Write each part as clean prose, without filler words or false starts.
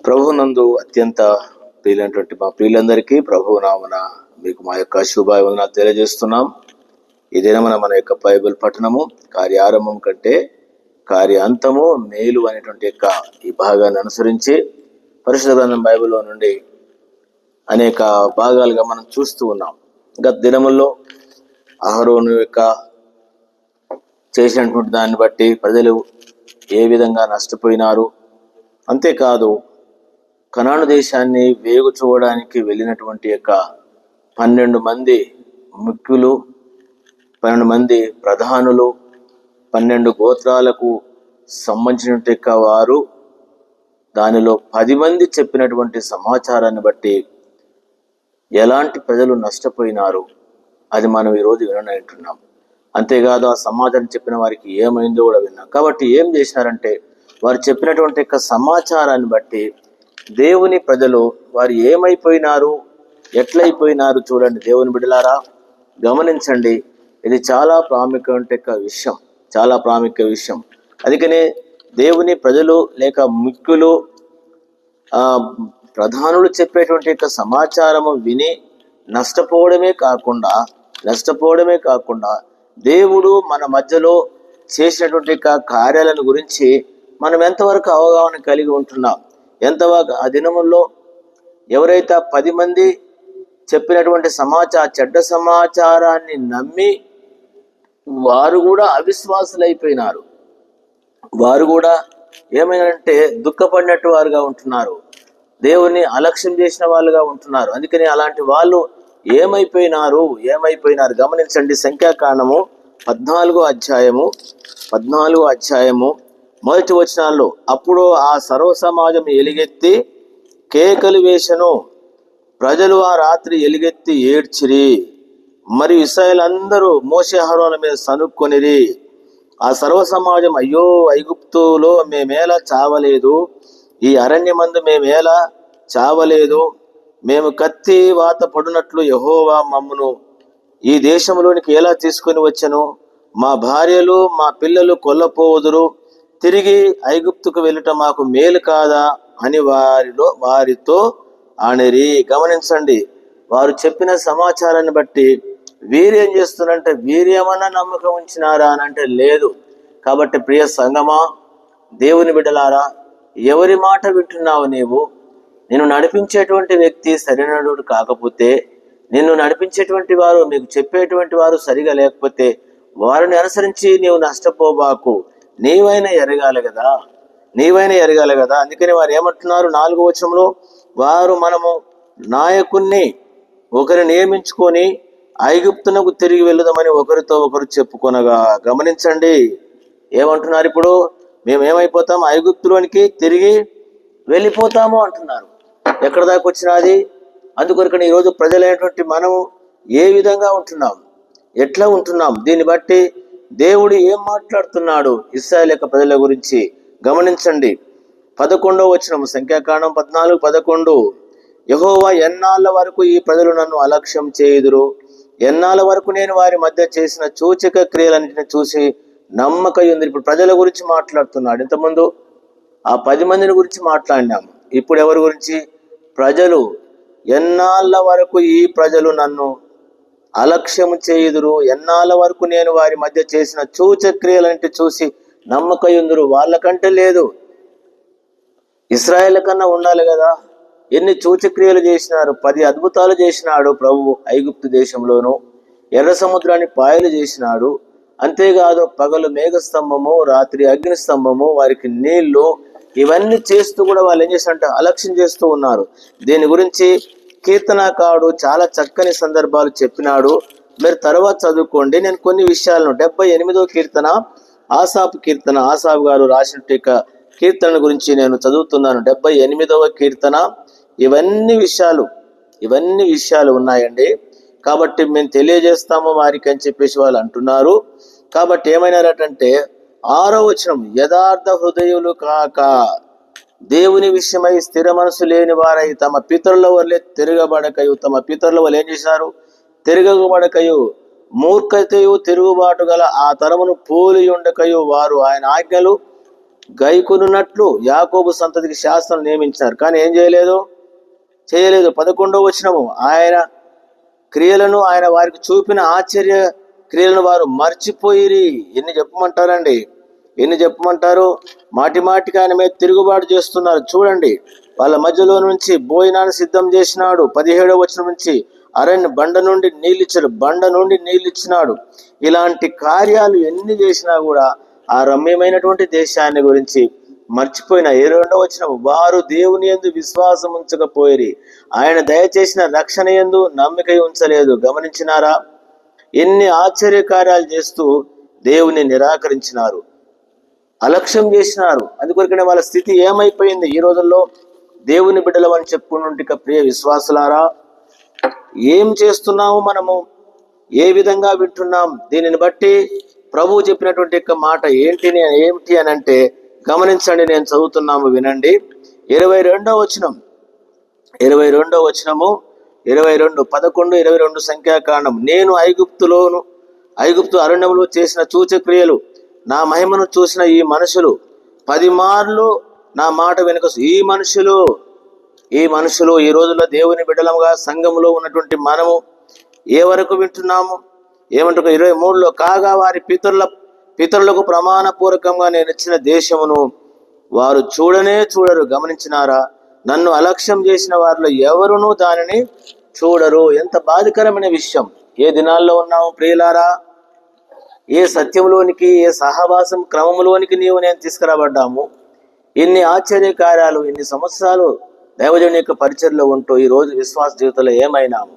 ప్రభునందు అత్యంత ప్రియులైనటువంటి మా ప్రియులందరికీ ప్రభు నామన మీకు మా యొక్క శుభాభివందనాలు తెలియజేస్తున్నాం. ఈ దినమున మన యొక్క బైబిల్ పఠనము కార్యారంభం కంటే కార్యాంతము మేలు అనేటువంటి యొక్క ఈ భాగాన్ని అనుసరించి పరిశుద్ధ గ్రంథం బైబిల్లో నుండి అనేక భాగాలుగా మనం చూస్తూ ఉన్నాం. గత దినముల్లో అహరోను యొక్క చేసినటువంటి దాన్ని బట్టి ప్రజలు ఏ విధంగా నష్టపోయినారు, అంతేకాదు కనాను దేశాన్ని వేగు చూడడానికి వెళ్ళినటువంటి యొక్క 12 మంది ముఖ్యులు, 12 మంది ప్రధానులు, 12 గోత్రాలకు సంబంధించినటువంటి యొక్క వారు, దానిలో 10 మంది చెప్పినటువంటి సమాచారాన్ని బట్టి ఎలాంటి ప్రజలు నష్టపోయినారు అది మనం ఈరోజు విననంటున్నాం. అంతేకాదు ఆ సమాచారం చెప్పిన వారికి ఏమైందో కూడా విన్నాం. కాబట్టి ఏం చేసినారంటే వారు చెప్పినటువంటి యొక్క సమాచారాన్ని బట్టి దేవుని ప్రజలు వారు ఏమైపోయినారు, ఎట్లయిపోయినారు చూడండి. దేవుని బిడ్డలారా గమనించండి, ఇది చాలా ప్రాముఖ్యమైన విషయం, చాలా ప్రాముఖ్య విషయం. అందుకనే దేవుని ప్రజలు లేక ముఖ్యులు ప్రధానులు చెప్పేటువంటి యొక్క సమాచారము విని నష్టపోవడమే కాకుండా దేవుడు మన మధ్యలో చేసినటువంటి కార్యాలను గురించి మనం ఎంతవరకు అవగాహన కలిగి ఉంటున్నాం, ఎంతవరకు ఆ దినముల్లో ఎవరైతే 10 మంది చెప్పినటువంటి చెడ్డ సమాచారాన్ని నమ్మి వారు కూడా అవిశ్వాసులైపోయినారు, వారు కూడా ఏమైనారంటే దుఃఖపడినట్టు వారుగా ఉంటున్నారు, దేవుని అలక్ష్యం చేసిన వాళ్ళుగా ఉంటున్నారు. అందుకని అలాంటి వాళ్ళు ఏమైపోయినారు గమనించండి. సంఖ్యాకాండము 14వ అధ్యాయము మొదటి వచనాల్లో, అప్పుడు ఆ సర్వ సమాజం ఎలుగెత్తి కేకలు వేసెను, ప్రజలు ఆ రాత్రి ఎలుగెత్తి ఏడ్చిరి, మరి ఇశ్రాయేలు అందరూ మోషే అహరోనుల మీద సనుక్కొనిరి. ఆ సర్వ సమాజం, అయ్యో ఐగుప్తులో మేమేలా చావలేదు, ఈ అరణ్యమందు మేమేలా చావలేదు, మేము కత్తి వాత పడినట్లు యెహోవా మమ్మును ఈ దేశంలోనికి ఎలా తీసుకొని వచ్చెను, మా భార్యలు మా పిల్లలు కొల్లపోదురు, తిరిగి ఐగుప్తుకు వెళ్ళటం మాకు మేలు కాదా అని వారితో ఆనిరి. గమనించండి, వారు చెప్పిన సమాచారాన్ని బట్టి వీరేం చేస్తున్నారంటే వీరేమన్నా నమ్మకం ఉంచినారా అని అంటే లేదు. కాబట్టి ప్రియ సంగమా, దేవుని బిడ్డలారా, ఎవరి మాట వింటున్నావు నీవు? నిన్ను నడిపించేటువంటి వ్యక్తి సరైనడు కాకపోతే, నిన్ను నడిపించేటువంటి వారు నీకు చెప్పేటువంటి వారు సరిగా లేకపోతే వారిని అనుసరించి నీవు నష్టపోబాకు. నీవైనా ఎరగాలి కదా. అందుకని వారు ఏమంటున్నారు 4వ వచనంలో, వారు మనము నాయకుణ్ణి ఒకరిని నియమించుకొని ఐగుప్తునకు తిరిగి వెళదామని ఒకరితో ఒకరు చెప్పుకొనగా. గమనించండి, ఏమంటున్నారు ఇప్పుడు? మేము ఏమైపోతాం? ఐగుప్తులోనికి తిరిగి వెళ్ళిపోతాము అంటున్నారు. ఎక్కడ దాకా వచ్చినది? అందుకొరకని ఈరోజు ప్రజలైనటువంటి మనము ఏ విధంగా ఉంటున్నాం, ఎట్లా ఉంటున్నాం, దీన్ని బట్టి దేవుడు ఏం మాట్లాడుతున్నాడు ఇశ్రాయేలు యొక్క ప్రజల గురించి గమనించండి. 11వ వచనం, సంఖ్యాకాండం 14:11, యెహోవా ఎన్నాళ్ళ వరకు ఈ ప్రజలు నన్ను అలక్ష్యం చేయుదురు, ఎన్నాళ్ళ వరకు నేను వారి మధ్య చేసిన సూచక క్రియలన్నింటిని చూసి నమ్మకయుంది. ఇప్పుడు ప్రజల గురించి మాట్లాడుతున్నాడు. ఇంతకుముందు ఆ 10 మందిని గురించి మాట్లాడినాము. ఇప్పుడు ఎవరి గురించి? ప్రజలు. ఎన్నాళ్ళ వరకు ఈ ప్రజలు నన్ను అలక్ష్యము చేయుదురు, ఎన్నాళ్ళ వరకు నేను వారి మధ్య చేసిన సూచక్రియలంటే చూసి నమ్మకయుందురు. వాళ్ళకంటే లేదు, ఇశ్రాయేల్ కన్నా ఉండాలి కదా. ఎన్ని సూచక్రియలు చేసినారు, 10 అద్భుతాలు చేసినాడు ప్రభు ఐగుప్తు దేశంలోను. ఎర్ర సముద్రాన్ని పాయలు చేసినాడు. అంతేకాదు పగలు మేఘస్తంభము, రాత్రి అగ్నిస్తంభము, వారికి నీళ్లు, ఇవన్నీ చేస్తూ కూడా వాళ్ళు ఏం చేశారంటే అలక్ష్యం చేస్తూ ఉన్నారు. దీని గురించి కీర్తనకారుడు చాలా చక్కని సందర్భాలు చెప్పినాడు. మీరు తర్వాత చదువుకోండి. నేను కొన్ని విషయాలను 78వ కీర్తన, ఆసాపు గారు రాసిన కీర్తన గురించి నేను చదువుతున్నాను. 78వ కీర్తన. ఇవన్నీ విషయాలు ఉన్నాయండి. కాబట్టి మేము తెలియజేస్తాము వారికి అని చెప్పేసి వాళ్ళు అంటున్నారు. కాబట్టి ఏమైనారటంటే 6వ వచనం, యథార్థ హృదయులు కాక దేవుని విషయమై స్థిర మనసు లేని వారై తమ పితరుల వల్లే తిరగబడకయు. తమ పితరుల వల్ల ఏం చేశారు? తిరగబడకయు, మూర్ఖతయు తిరుగుబాటు గల ఆ తరమును పోలి ఉండకయు, వారు ఆయన ఆజ్ఞలు గైకొనున్నట్లు యాకోబు సంతతికి శాస్త్రం నియమించినారు. కానీ ఏం చేయలేదు. 11వ వచనము, ఆయన క్రియలను, ఆయన వారికి చూపిన ఆశ్చర్య క్రియలను వారు మర్చిపోయిరి. ఎన్ని చెప్పమంటారండి, ఎన్ని చెప్పమంటారు? మాటి మాటికి ఆయన మీద తిరుగుబాటు చేస్తున్నారు. చూడండి, వాళ్ళ మధ్యలో నుంచి భోజనాన్ని సిద్ధం చేసినాడు. 17వ వచనం నుంచి బండ నుండి నీళ్ళు ఇచ్చినాడు. ఇలాంటి కార్యాలు ఎన్ని చేసినా కూడా ఆ రమ్యమైనటువంటి దేశాన్ని గురించి మర్చిపోయిన. 22వ వచనం, వారు దేవుని యందు విశ్వాసం ఉంచకపోయిరి, ఆయన దయచేసిన రక్షణ యందు నమ్మిక ఉంచలేదు. గమనించినారా? ఎన్ని ఆశ్చర్య కార్యాలు చేస్తూ దేవుని నిరాకరించినారు, అలక్ష్యం చేసినారు. అందుకొరకనే వాళ్ళ స్థితి ఏమైపోయింది? ఈ రోజుల్లో దేవుని బిడ్డలం అని చెప్పుకుంటుంటే ప్రియ విశ్వాసులారా, ఏం చేస్తున్నాము మనము? ఏ విధంగా వింటున్నాం? దీనిని బట్టి ప్రభువు చెప్పినటువంటి మాట ఏమిటి అని అంటే గమనించండి. నేను చదువుతున్నాము, వినండి. 22వ వచనము 11, 22 సంఖ్యాకాండం. నేను ఐగుప్తు అరణ్యములో చేసిన సూచక్రియలు, నా మహిమను చూసిన ఈ మనుషులు 10 మార్లు నా మాట వెనుక. ఈ మనుషులు ఈ రోజుల్లో దేవుని బిడ్డలముగా సంఘములో ఉన్నటువంటి మనము ఏ వరకు వింటున్నాము? ఏమంటారు 23లో, కాగా వారి పితరులకు ప్రమాణపూర్వకంగా నేను ఇచ్చిన దేశమును వారు చూడరు. గమనించినారా? నన్ను అలక్ష్యం చేసిన వారిలో ఎవరునూ దానిని చూడరు. ఎంత బాధికరమైన విషయం. ఏ దినాల్లో ఉన్నాము ప్రియులారా? ఏ సత్యంలోనికి, ఏ సహవాసం క్రమంలోనికి నేను తీసుకురాబడ్డాము? ఇన్ని ఆశ్చర్య కార్యాలు, ఇన్ని సంవత్సరాలు దైవజనుని యొక్క పరిచర్లో ఉంటూ ఈ రోజు విశ్వాస జీవితంలో ఏమైనాం?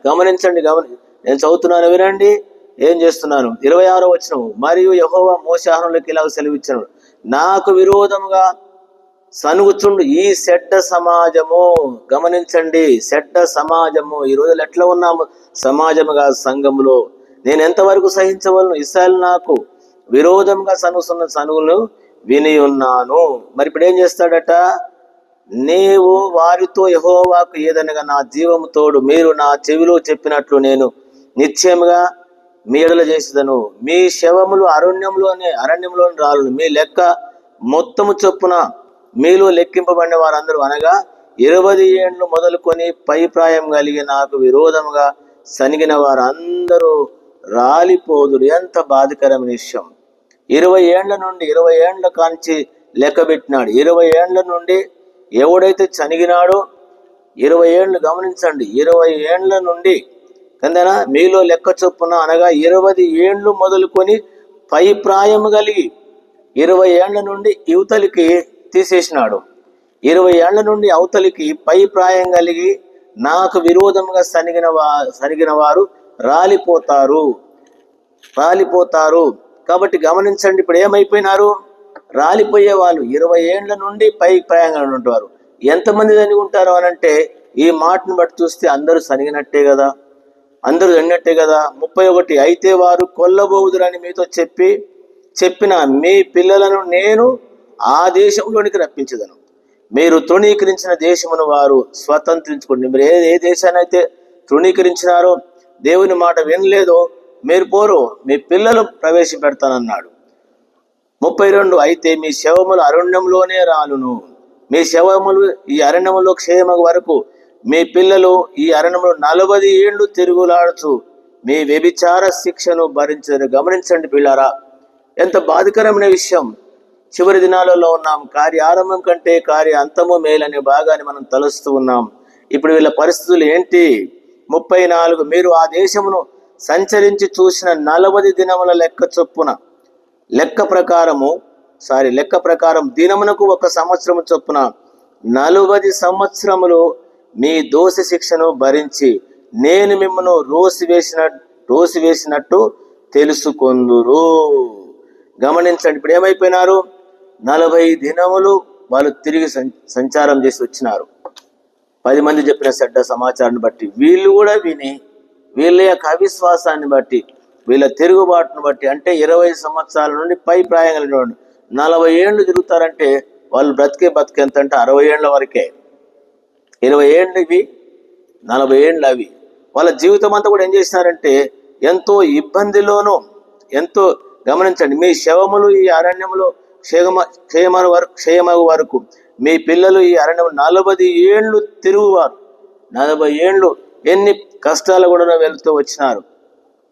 గమనించండి. నేను చదువుతున్నాను, వినండి. ఏం చేస్తున్నాను? 26వ వచనం, మరియు యెహోవా మోషే ఆహారంలోకి ఇలాగ సెలవిచ్చాడు, నాకు విరోధముగా సనుగుచుండు ఈ చెడ్డ సమాజము. గమనించండి, చెడ్డ సమాజము. ఈ రోజులు ఎట్లా ఉన్నాము సమాజముగా, సంఘములో? నేను ఎంతవరకు సహించవలను? ఇశ్రాయేలు నాకు విరోధంగా సనుగుతున్న సనుగులను విని ఉన్నాను. మరి ఇప్పుడు ఏం చేస్తాడట? నీవు వారితో యెహోవాకు ఏదనగా నా జీవము తోడు, మీరు నా చెవిలో చెప్పినట్లు నేను నిశ్చయముగా మీ ఎడల చేసేదను. మీ శవములు అరణ్యంలోని రాలును. మీ లెక్క మొత్తము చొప్పున మీలో లెక్కింపబడిన వారందరూ, అనగా 20 ఏండ్లు మొదలుకొని పై ప్రాయం కలిగి నాకు విరోధముగా సనిగిన వారందరూ రాలిపోదురు. ఎంత బాధికరమైన విషయం. 20 ఏండ్ల కాంచి లెక్క పెట్టినాడు. 20 ఏండ్ల నుండి ఎవడైతే చనిగినాడో 20 ఏండ్లు, గమనించండి, 20 ఏండ్ల నుండి కందనా మీలో లెక్క చొప్పున, అనగా 20 ఏండ్లు మొదలుకొని పై ప్రాయం కలిగి 20 ఏండ్ల నుండి యువతలికి తీసేసినాడు. 20 ఏండ్ల నుండి అవతలికి పై ప్రాయం కలిగి నాకు విరోధంగా సనిగిన వారు రాలిపోతారు. కాబట్టి గమనించండి, ఇప్పుడు ఏమైపోయినారు? రాలిపోయే వాళ్ళు 20 ఏండ్ల నుండి పై ప్రాయంగా ఉంటారు. ఎంతమంది సనిగి ఉంటారు అనంటే, ఈ మాటను బట్టి చూస్తే అందరూ సనిగినట్టే కదా, అందరూ ఎన్నట్టే కదా. 31, అయితే వారు కొల్లబోదురని మీతో చెప్పిన మీ పిల్లలను నేను ఆ దేశంలోనికి రప్పించదను. మీరు తృణీకరించిన దేశమును వారు స్వతంత్రించుకోండి. మీరు ఏ దేశాన్ని అయితే తృణీకరించినారో, దేవుని మాట వినలేదో, మీరు పోరు, మీ పిల్లలు ప్రవేశపెడతానన్నాడు. 32, అయితే మీ శవములు అరణ్యంలోనే రాలును. మీ శవములు ఈ అరణ్యంలో క్షేమ వరకు, మీ పిల్లలు ఈ అరణ్యంలో 40 ఏళ్ళు తిరుగులాడుచు మీ వ్యభిచార శిక్షను భరించరు. గమనించండి పిల్లారా, ఎంత బాధికరమైన విషయం. చివరి దినాలలో ఉన్నాం. కార్య ఆరంభం కంటే కార్య అంతము మేలనే భాగాన్ని మనం తలుస్తూ ఉన్నాం. ఇప్పుడు వీళ్ళ పరిస్థితులు ఏంటి? 34, మీరు ఆ దేశమును సంచరించి చూసిన 40 దినముల లెక్క ప్రకారం దినమునకు 1 సంవత్సరము చొప్పున 40 సంవత్సరములు మీ దోష శిక్షను భరించి నేను మిమ్మను రోసివేసినట్టు తెలుసుకొందురు. గమనించండి, ఇప్పుడు ఏమైపోయినారు? 40 దినములు వాళ్ళు తిరిగి సంచారం చేసి వచ్చినారు. 10 మంది చెప్పిన చెడ్డ సమాచారాన్ని బట్టి వీళ్ళు కూడా విని, వీళ్ళ యొక్క అవిశ్వాసాన్ని బట్టి, వీళ్ళ తిరుగుబాటును బట్టి, అంటే 20 సంవత్సరాల నుండి పై ప్రాయం కలిగిన 40 ఏళ్ళు తిరుగుతారంటే వాళ్ళు బతికే ఎంత అంటే 60 ఏళ్ళ వరకే. 20 ఏళ్ళు ఇవి, 40 ఏళ్ళు అవి. వాళ్ళ జీవితం అంతా కూడా ఏం చేసినారంటే ఎంతో ఇబ్బందిలోనూ, ఎంతో, గమనించండి, మీ శవములు ఈ అరణ్యంలో క్షేమగు వరకు మీ పిల్లలు ఈ అరణ్యం 40 ఏళ్ళు తిరుగువారు. 40 ఏళ్ళు ఎన్ని కష్టాలు కూడా వెళుతూ వచ్చినారు.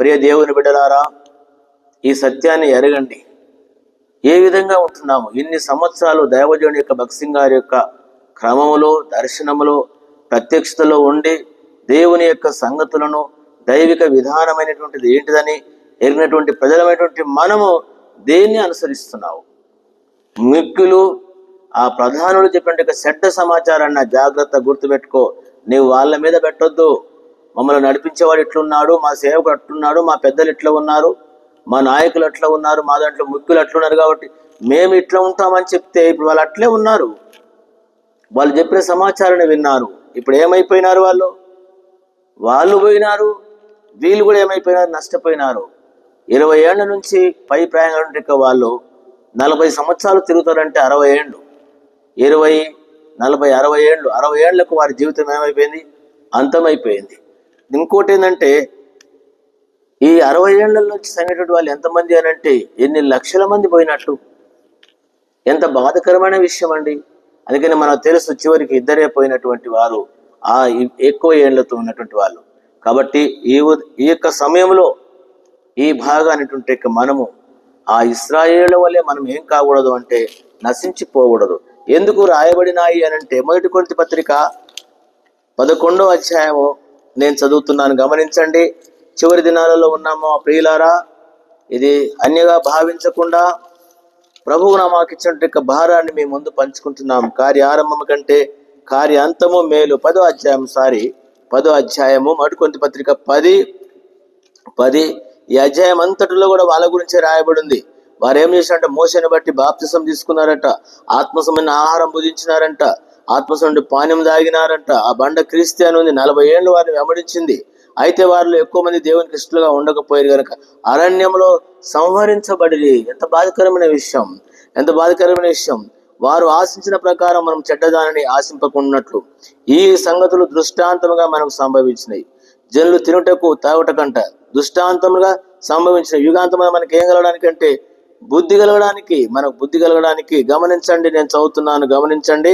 ప్రియ దేవుని బిడ్డలారా, ఈ సత్యాన్ని ఎరగండి. ఏ విధంగా ఉంటున్నాము? ఇన్ని సంవత్సరాలు దైవజనుడి యొక్క భక్త్ సింగ్ గారి యొక్క క్రమములో, దర్శనములో, ప్రత్యక్షతలో ఉండి దేవుని యొక్క సంగతులను, దైవిక విధానమైనటువంటిది ఏంటిదని ఎరిగినటువంటి ప్రజలమైనటువంటి మనము దేన్ని అనుసరిస్తున్నావు? మిక్కులు ఆ ప్రధానులు చెప్పినట్టు చెడ్డ సమాచారాన్ని జాగ్రత్త గుర్తుపెట్టుకో. నీవు వాళ్ళ మీద పెట్టొద్దు. మమ్మల్ని నడిపించేవాడు ఎట్లున్నాడు, మా సేవకుడు అట్లున్నాడు, మా పెద్దలు ఇట్లా ఉన్నారు, మా నాయకులు అట్లా ఉన్నారు, మా దాంట్లో ముఖ్యులు అట్లున్నారు కాబట్టి మేము ఇట్లా ఉంటామని చెప్తే ఇప్పుడు వాళ్ళు అట్లే ఉన్నారు. వాళ్ళు చెప్పిన సమాచారాన్ని విన్నారు. ఇప్పుడు ఏమైపోయినారు? వాళ్ళు పోయినారు. వీళ్ళు కూడా ఏమైపోయినారు? నష్టపోయినారు. 20 ఏళ్ల నుంచి పై ప్రయాణం వాళ్ళు 40 సంవత్సరాలు తిరుగుతారంటే 60 ఏళ్ళు, 20, 40, 60 ఏళ్ళు. 60 ఏళ్లకు వారి జీవితం ఏమైపోయింది? అంతమైపోయింది. ఇంకోటి ఏంటంటే ఈ 60 ఏళ్ల నుంచి సంగేటువంటి వాళ్ళు ఎంతమంది అని అంటే ఎన్ని లక్షల మంది పోయినట్టు. ఎంత బాధకరమైన విషయం అండి. అందుకని మనకు తెలుసు చివరికి 2 పోయినటువంటి వారు ఆ ఎక్కువ ఏళ్లతో ఉన్నటువంటి వాళ్ళు. కాబట్టి ఈ యొక్క సమయంలో ఈ భాగానేటువంటి మనము ఆ ఇశ్రాయేలు వల్లే మనం ఏం కాకూడదు అంటే నశించిపోకూడదు. ఎందుకు రాయబడినాయి అని అంటే 1 కొరింథీ పత్రిక 11వ అధ్యాయము నేను చదువుతున్నాను, గమనించండి. చివరి దినాలలో ఉన్నాము ప్రియులారా. ఇది అన్యగా భావించకుండా ప్రభువు మాకు ఇచ్చినట్టు భారాన్ని మీ ముందు పంచుకుంటున్నాం. కార్యారంభం కంటే కార్యాంతము మేలు. 10వ అధ్యాయము 1 కొరింథీ పత్రిక 10. ఈ అధ్యాయం అంతటిలో కూడా వాళ్ళ గురించే రాయబడి ఉంది. వారు ఏం చేశారంటే మోషేని బట్టి బాప్తిసం తీసుకున్నారట, ఆత్మసమైన ఆహారం భుజించినారంట, ఆత్మసమైన పానీయం తాగినారంట. ఆ బండ క్రీస్తు అని ఉంది. 40 ఏళ్ళు వారిని వెంబడించింది. అయితే వారిలో ఎక్కువ మంది దేవునికి ఇష్టలుగా ఉండకపోయారు కనుక అరణ్యంలో సంహరించబడి. ఎంత బాధకరమైన విషయం. వారు ఆశించిన ప్రకారం మనం చెడ్డదానిని ఆశింపకున్నట్లు ఈ సంగతులు దృష్టాంతముగా మనకు సంభవించినాయి. జనులు తినుటకు తాగుటకంట దృష్టాంతముగా సంభవించిన. యుగాంతముగా మనకి ఏం కలగడానికి అంటే బుద్ధి కలగడానికి. గమనించండి, నేను చదువుతున్నాను, గమనించండి.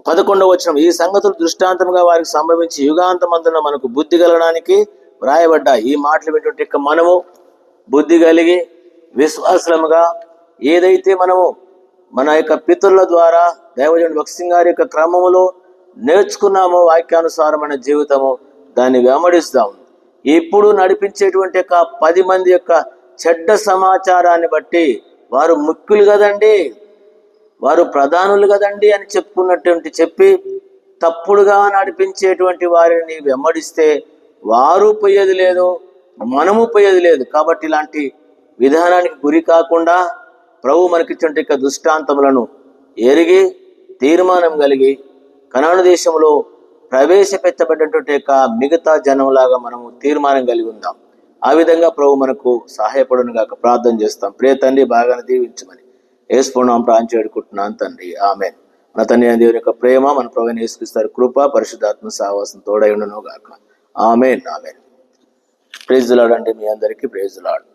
11వ వచనం, ఈ సంగతులు దృష్టాంతముగా వారికి సంభవించి యుగాంతమందున మనకు బుద్ధి కలగడానికి వ్రాయబడ్డాయి. ఈ మాటలు వింటుంటే మనము బుద్ధి కలిగి విశ్వాసముగా ఏదైతే మనము మన యొక్క పితరుల ద్వారా దైవజనుడు భక్త్ సింగ్ గారి యొక్క క్రమములో నేర్చుకున్నామో వాక్యానుసారమైన జీవితము, దాన్ని వెంబడిస్తాం. ఇప్పుడు నడిపించేటువంటి 10 మంది యొక్క చెడ్డ సమాచారాన్ని బట్టి వారు ముఖ్యులు కదండి, వారు ప్రధానులు కదండి అని చెప్పి తప్పుడుగా నడిపించేటువంటి వారిని వెంబడిస్తే వారు పోయేది లేదు, మనము పోయేది లేదు. కాబట్టి ఇలాంటి విధానానికి గురి కాకుండా ప్రభు మనకిచ్చినటువంటి దృష్టాంతములను ఎరిగి తీర్మానం కలిగి కనాను దేశంలో ప్రవేశపెట్టబడినటువంటి మిగతా జనంలాగా మనము తీర్మానం కలిగి ఉందాం. ఆ విధంగా ప్రభు మనకు సహాయపడును గాక. ప్రార్థన చేస్తాం. ప్రియ తండ్రి, బాగానే దీవించమని యేసునామమున ప్రార్థన వేడుకుంటున్నాను తండ్రి, ఆమేన్. మన తండ్రి అయిన దేవుని యొక్క ప్రేమ, మన ప్రభువైన యేసుక్రీస్తు కృప, పరిశుద్ధాత్మ సహవాసం తోడై ఉండును గాక. ఆమేన్. ప్రైజ్ ది లార్డ్ అండి. మీ అందరికీ ప్రైజ్ ది లార్డ్.